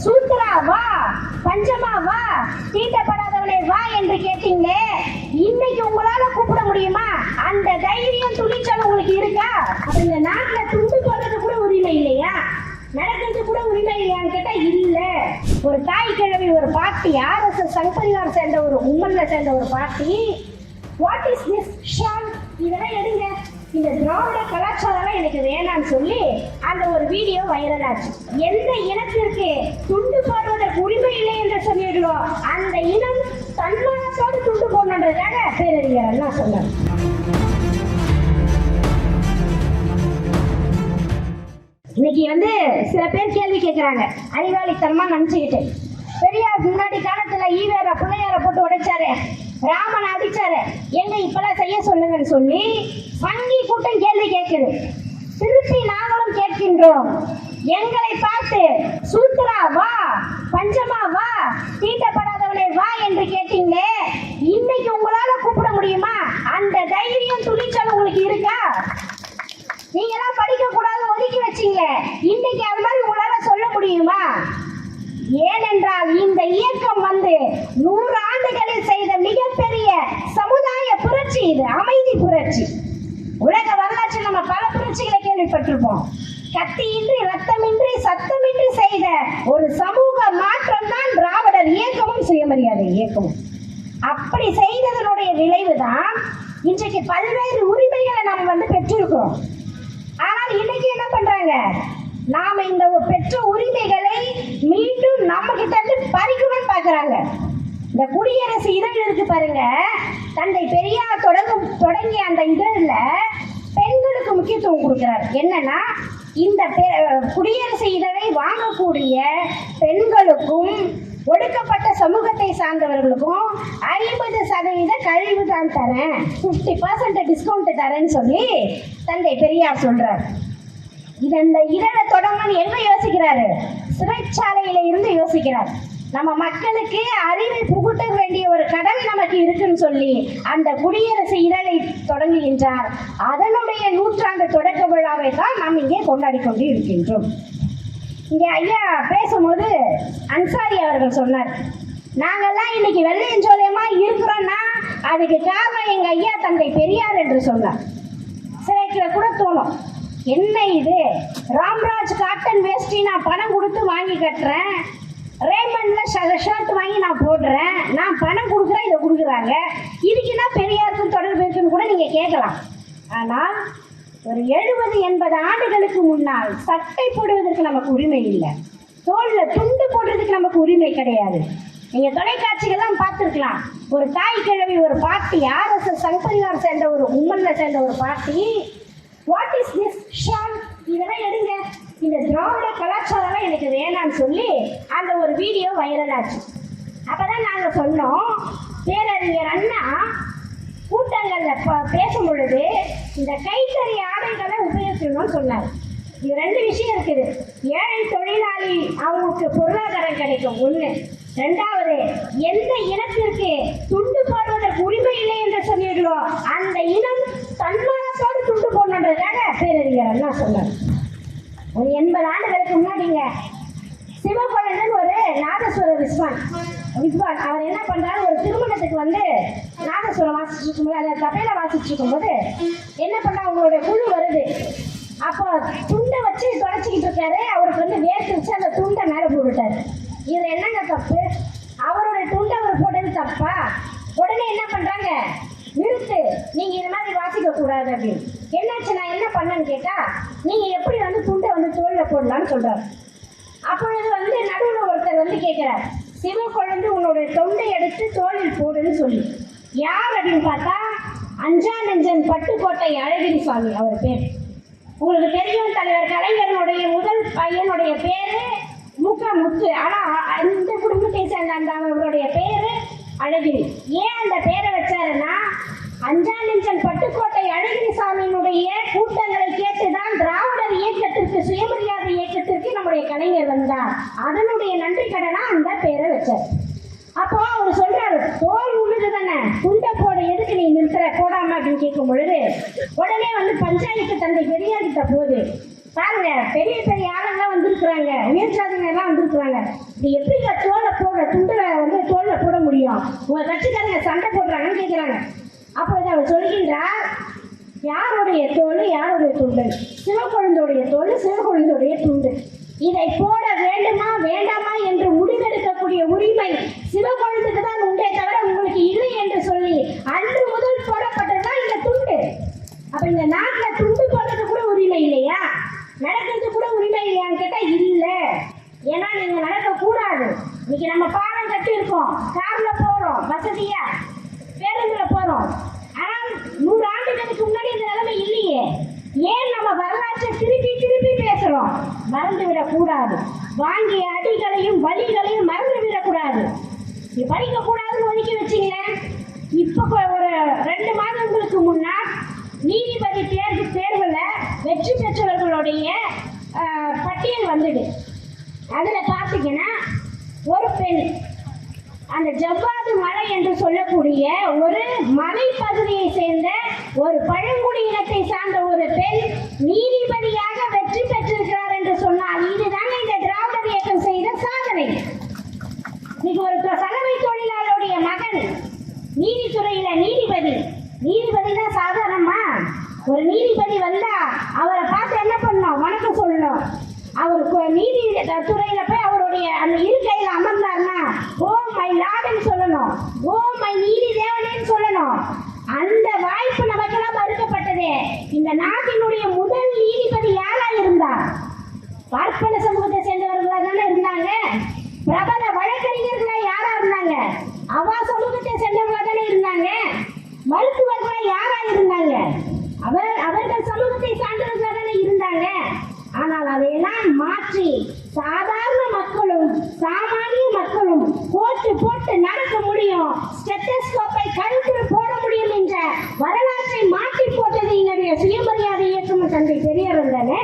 சூத்ரா வா, பஞ்சமா வா, தீட்டப்படாதவனை வா என்று கேட்டீங்களே, இன்னைக்கு உங்களால கூப்பிட முடியுமா? அந்த தைரியம் துணிச்சல் உங்களுக்கு இருக்கா? அப்ப இந்த நாட்டுல துண்டு போடுறது கூட உரிமை இல்லையா? நடக்கிறது கூட உரிமை இல்லையான்னு கேட்டா இல்ல. ஒரு தாய் கிழவி, ஒரு பாட்டி, RSS சங்கபரிவார் சேர்ந்த ஒரு உம்மன்ல சேர்ந்த ஒரு பாட்டி, வாட் இஸ் திஸ் ஷால், இதெல்லாம் எடுங்க, இந்த திராவிட கலாச்சாரம் எனக்கு வேணான்னு சொல்லி அந்த ஒரு வீடியோ வைரல் ஆச்சு. எந்த இனத்திற்கு துண்டு போடுவதற்கு உரிமை இல்லை என்று சொல்லிடுவோம், அந்த இனம் தன்மானத்தோடு துண்டு போடணுன்றதாக பேரறிஞர் அண்ணா சொன்னார். இன்னைக்கு சில பேர் கேள்வி கேட்கிறாங்க, அறிவாளித்தனமா நினைச்சுக்கிட்டு, பெரியார் முன்னாடி காலத்துல ஈவேர பிள்ளையார போட்டு உடைச்சாரு, ராமனை அடிச்சாரு, எங்க இப்பெல்லாம் செய்ய சொல்லுங்கன்னு சொல்லி வங்கி கூட்டம் கேள்வி கேட்குது. திருப்பி நாங்களும் கேட்கின்றோம், எங்களை பார்த்து சூத்ரா வா, பஞ்சமா வா, தீட்டப்படாதவனை வா என்று கேட்டீங்களே, இன்னைக்கு உங்களால கூப்பிட முடியுமா? அந்த தைரியம் துணிச்சல் உங்களுக்கு இருக்கா? நீங்க எல்லாம் படிக்க கூடாது ஒதுக்கி வச்சீங்க, இன்னைக்கு அது மாதிரி உங்களால சொல்ல முடியுமா? ஏனென்றால் இந்த இயக்கம் 100 ஆண்டுகளில் செய்த மிகப்பெரிய சமுதாய புரட்சி, இது அமைதி புரட்சி. உலக வரலாற்றில் நம்ம பல புரட்சிகளை கேள்விப்பட்டிருப்போம். கத்தியின்றி, ரத்தமின்றி, சத்தமின்றி செய்த ஒரு சமூக மாற்றம் தான் திராவிடர் இயக்கமும் சுயமரியாதை இயக்கமும். அப்படி செய்ததனுடைய விளைவுதான் இன்றைக்கு பல்வேறு உரிமைகளை நாம் பெற்றிருக்கிறோம். ஆனால் இன்னைக்கு என்ன பண்றாங்க, நாம இந்த பெற்ற உரிமைகளை மீண்டும் நம்ம கிட்ட இருந்து பறிக்கணும்னு பாக்குறாங்க. இந்த குடியரசு இதழ் இருக்கு பாருங்க, தந்தை பெரியார் தொடங்கிய அந்த இதழில் பெண்களுக்கு முக்கியத்துவம் கொடுக்கிறார். என்னன்னா, இந்த குடியரசு இதழை வாங்கக்கூடிய பெண்களுக்கும் ஒடுக்கப்பட்ட சமூகத்தை சார்ந்தவர்களுக்கும் 50% கழிவு தான் தரேன், 50% டிஸ்கவுண்ட் தரேன்னு சொல்லி தந்தை பெரியார் சொல்றார். இந்த இதழை தொடங்கணும்னு என்ன யோசிக்கிறாரு? சிறைச்சாலையில இருந்து யோசிக்கிறார். நம்ம மக்களுக்கு அறிவை புகுட்ட வேண்டிய ஒரு கடமை நமக்கு இருக்குன்னு சொல்லி அந்த குடியரசு இதழை தொடங்குகின்றார். அதனுடைய 100ஆண்டு தொடக்க விழாவை தான் நாம் இங்கே கொண்டாடி கொண்டு இருக்கின்றோம். இங்கே ஐயா பேசும்போது அன்சாரி அவர்கள் சொன்னார், நாங்கெல்லாம் இன்னைக்கு வெள்ளையஞ்சோலையமா இருக்கிறோம்னா அதுக்கு காரணம் எங்க ஐயா தந்தை பெரியார் என்று சொன்னார். சிலைக்கிற கூட தோணும், என்ன இது, ராம்ராஜ் காட்டன் வேஷ்டி நான் பணம் கொடுத்து வாங்கி கட்டுறேன், ரேமண்ட்ல ஷர்ட் வாங்கி நான் போடுறேன், நான் பணம் கொடுக்குறேன், இதை கொடுக்குறாங்க, இதுக்குன்னா பெரியாருக்கும் தொடர்பு இருக்குன்னு கூட நீங்க கேட்கலாம். ஆனால் ஒரு 70-80 ஆண்டுகளுக்கு முன்னால் சட்டை போடுவதற்கு நமக்கு உரிமை இல்லை, தோல்ல துண்டு போடுறதுக்கு நமக்கு உரிமை கிடையாது. நீங்க தொலைக்காட்சிகள்லாம் பார்த்துருக்கலாம், ஒரு தாய் கிழவி, ஒரு பாட்டி, RSS சங்கபரிவார் சேர்ந்த ஒரு உம்மன்ல சேர்ந்த ஒரு பாட்டி, வாட் இஸ் திஸ் ஷால், இதெல்லாம் எடுங்க, இந்த திராவிட கலாச்சாரம் எனக்கு வேணான்னு சொல்லி அந்த ஒரு வீடியோ வைரல் ஆச்சு. அப்பதான் நாங்க சொன்னோம், பேரறிஞர் அண்ணா கூட்டங்கள்ல பேசும் பொழுது இந்த கைத்தறி ஆடைகளை உபயோகிக்கணும்னு சொன்னார். இது 2 விஷயம் இருக்குது. ஏழை தொழிலாளி அவங்களுக்கு பொருளாதாரம் கிடைக்கும், 1. 2வது, எந்த இனத்திற்கு துண்டு போடுவதற்கு உரிமை இல்லை என்று சொல்லிடுவோம், அந்த இனம் தன்மானத்தோடு துண்டு போடணுன்றதாக பேரறிஞர் அண்ணா சொன்னார். ஒரு 80 ஆண்டுகளுக்கு முன்னாடிங்க சிவகுழந்தன் ஒரு நாதஸ்வர வித்வான் அவர் என்ன பண்றாரு, ஒரு திருமணத்துக்கு நாதஸ்வரம் வாசிச்சுட்டு இருக்கும்போது, அதை தப்பையில வாசிச்சுட்டு இருக்கும்போது என்ன பண்ணா, அவங்களுடைய குழு வருது. அப்போ துண்டை வச்சு தொடச்சிக்கிட்டு இருக்காரு, அவருக்கு வேர்த்து வச்சு அந்த துண்டை மேலே போட்டுட்டாரு. இது என்னங்க தப்பு, அவருடைய துண்டை அவர் போட்டது தப்பா? உடனே என்ன பண்றாங்க, நிறுத்து, நீங்க இது மாதிரி வாசிக்க கூடாது அப்படின்னு. என்னாச்சு, நான் என்ன பண்ணேன்னு கேட்டா, நீங்க எப்படி துண்டை தோல்ல போடலான்னு சொல்றாரு. அப்பொழுது நடுவில் ஒருத்தர் கேட்கிறார், சிவகுழந்து உன்னுடைய தொண்டை எடுத்து தோளில் போடுன்னு சொல்லி. யார் அப்படின்னு பார்த்தா அஞ்சா நெஞ்சன் பட்டுக்கோட்டை அழகிரி சுவாமி அவர் பேர். உங்களுக்கு தெரியும், தலைவர் கலைஞருடைய முதல் பையனுடைய பேரு முத்து. ஆனா இந்த குடும்பத்தை சேர்ந்த அவருடைய பேரு அழகிரி. ஏன் அந்த பேரை வச்சாருன்னா, அஞ்சா நெஞ்சன் பட்டுக்கோட்டை அழகிரி சாமியினுடைய கூட்டங்களை கேட்டுதான் திராவிடர் இயக்கத்திற்கு, சுயமரியாதை இயக்கத்திற்கு நம்முடைய கலைஞர் வந்தார். அதனுடைய நன்றி கடனா அந்த பேரை வச்சார். அப்போ அவர் சொல்றாரு, தோல் உழுது தானே, துண்டை போட எதுக்கு நீ நிறுத்துற, போடாம அப்படின்னு கேட்கும் பொழுது உடனே பஞ்சாயத்து தந்தை பெரியார் கிட்ட போகுது. பாருங்க, பெரிய பெரிய ஆளுங்கெல்லாம் வந்திருக்கிறாங்க, உயர்சாதிகள் வந்திருக்கிறாங்க. இது எப்படி தோல்ல போட துண்டுல வந்து தோல்ல போட முடியும்? உங்க கட்சிக்காரங்க சண்டை போடுறாங்கன்னு கேட்கிறாங்க. அப்பொழுது அவர் சொல்கின்றார், யாருடைய தோல் யாருடைய துண்டு? சிவகுழந்தையுடைய தோல் சிவகுழந்தையுடைய துண்டு. இதை போட வேண்டுமா வேண்டாமா என்று முடிவெடுக்கக்கூடிய உரிமை சிவகுழந்தைக்கு தான் உண்டே தவிர உங்களுக்கு இல்லை என்று சொல்லி அன்று முதல் போடப்பட்டதுதான் இந்த துண்டு. அப்ப இந்த நாட்டில் துண்டு போடுறது கூட உரிமை இல்லையா? நடக்கிறது கூட உரிமை இல்லையான்னு கேட்டா இல்ல. ஏன்னா நீங்க நடக்க கூடாது. இன்னைக்கு நம்ம பாடம் கட்டி இருக்கோம், கார்ல போறோம், வசதியா பேருந்துல போறோம். ஆனால் 100 ஆண்டுகளுக்கு முன்னாடி இந்த நிலைமை இல்லையே. ஏன் நம்ம வரலாற்றை திருப்பி திருப்பி பேசுறோம்? மறந்து விடக்கூடாது. வாங்கிய அடிகளையும் வலிகளையும் மறந்து விடக்கூடாது. நீ படிக்க கூடாதுன்னு ஒதுக்கி வச்சுங்களேன். இப்ப ஒரு 2 மாதங்களுக்கு முன்னால் நீதிபதி தேர்வுல வெற்றி பெற்றவர்களுடைய பட்டியல் வந்தது. அதுல பாத்தீங்கன்னா ஒரு பெண், அந்த ஜவ்வாது மலை என்று சொல்லக்கூடிய ஒரு மலைப்பகுதியை சேர்ந்த ஒரு பழங்குடி இனத்தை சார்ந்த ஒரு பெண் நீதிபதியாக வெற்றி பெற்றிருக்கிறார் என்று சொன்னால் இதுதாங்க இந்த திராவிடர் இயக்கம் செய்த சாதனை. இன்னைக்கு ஒரு சலவை தொழிலாளருடைய மகன் நீதித்துறையில நீதிபதி தான் சாதாரணமா? ஒரு நீதிபதி வந்தா அவரை பார்த்து என்ன பண்ணணும்? வணக்கம் சொல்லணும். அவருக்கு நீதி துறையில போய் அவருடைய அந்த இருக்கையில அமர்ந்தார்னா ஓ மை லார்ட்னு சொல்லணும், ஓ மை நீதி தேவனேன்னு சொல்லணும். அந்த வாய்ப்பு நமக்கெல்லாம் மறுக்கப்பட்டதே. இந்த நாட்டினுடைய முதல் நீதிபதி யாரா இருந்தார்? பார்ப்பன சமூகத்தை சேர்ந்தவர்களா தானே இருந்தாங்க. பிரபல வழக்கறிஞர்களா யாரா இருந்தாங்க? அவா சமூகத்தை சேர்ந்தவர்களா தானே இருந்தாங்க. மருத்துவர்களா யாரா இருந்தாங்க? அவர்கள் சமூகத்தை சார்ந்தவர்களா தானே இருந்தாங்க. ஆனால் அதையெல்லாம் மாற்றி சாதாரண மக்களும் சாமானிய மக்களும் போட்டு நடக்க முடியும், ஸ்டெத்தஸ்கோப்பை கழுத்தில் போட முடியும் என்ற வரலாற்றை மாற்றி போட்டது என்னுடைய சுயமரியாதை இயக்கம் தந்தை பெரியார் தானே.